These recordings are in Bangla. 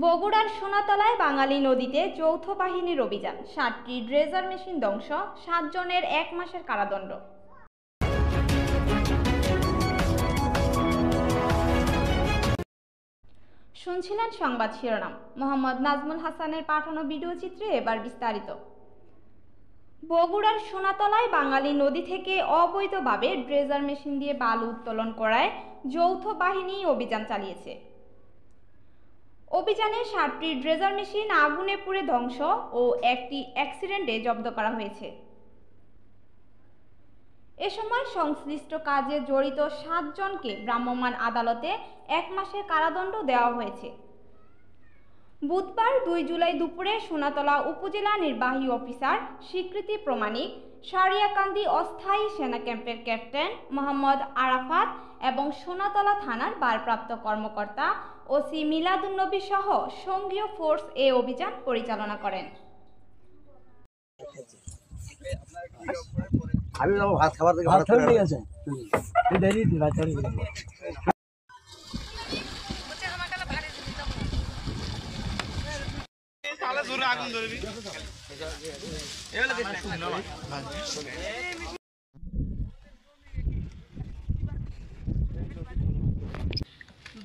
বগুড়ার সোনাতলায় বাঙালি নদীতে যৌথ বাহিনীর অভিযান, 7টি ড্রেজার মেশিন ধ্বংস, 7 জনের 1 মাসের কারাদণ্ড। শুনছিলেন সংবাদ শিরোনাম। মোহাম্মদ নাজমুল হাসানের পাঠানো ভিডিও চিত্রে এবার বিস্তারিত। বগুড়ার সোনাতলায় বাঙালি নদী থেকে অবৈধভাবে ড্রেজার মেশিন দিয়ে বালু উত্তোলন করায় যৌথ বাহিনী অভিযান চালিয়েছে। অভিযানে 7টি ড্রেজার মেশিন আগুনে পুড়ে ধ্বংস ও একটি অ্যাক্সিডেন্টে জব্দ করা হয়েছে। এ সময় সংশ্লিষ্ট কাজে জড়িত 7 জনকে ভ্রাম্যমাণ আদালতে 1 মাসের কারাদণ্ড দেওয়া হয়েছে। বুধবার 2 জুলাই দুপুরে সোনাতলা উপজেলা নির্বাহী অফিসার স্বীকৃতি প্রমাণিক সারিয়াকান্দি অস্থায়ী সেনা ক্যাম্পের ক্যাপ্টেন মোহাম্মদ আরাফাত এবং সোনাতলা থানার ভারপ্রাপ্ত কর্মকর্তা ওসি মিলাদুন্নবী সহ সঙ্গীয় ফোর্স এ অভিযান পরিচালনা করেন।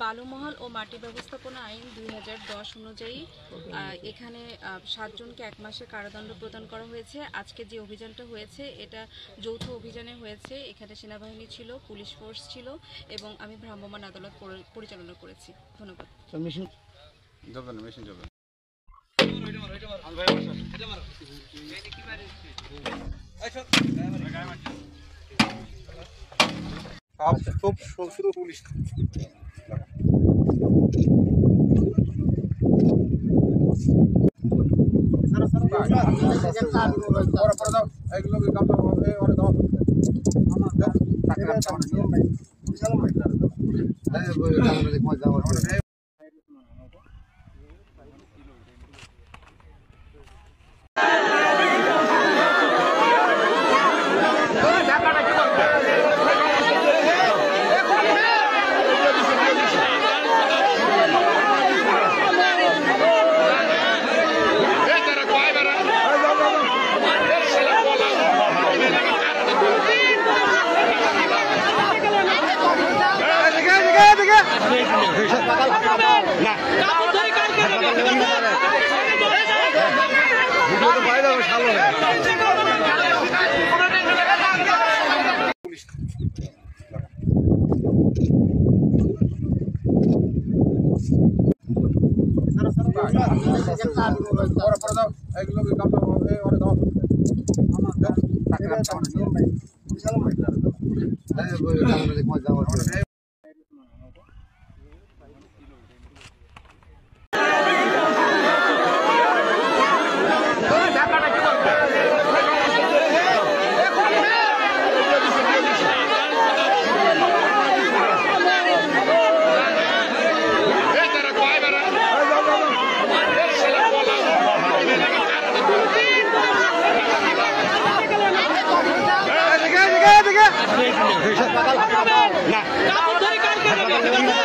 বালুমহল ও মাটি ব্যবস্থাপনা আইন 2010 অনুযায়ী এখানে 7 জনকে 1 মাসের কারাদণ্ড প্রদান করা হয়েছে। আজকে যে অভিযানটা হয়েছে এটা যৌথ অভিযানে হয়েছে। এখানে সেনাবাহিনী ছিল, পুলিশ ফোর্স ছিল এবং আমি ভ্রাম্যমাণ আদালত পরিচালনা করেছি। ধন্যবাদ। না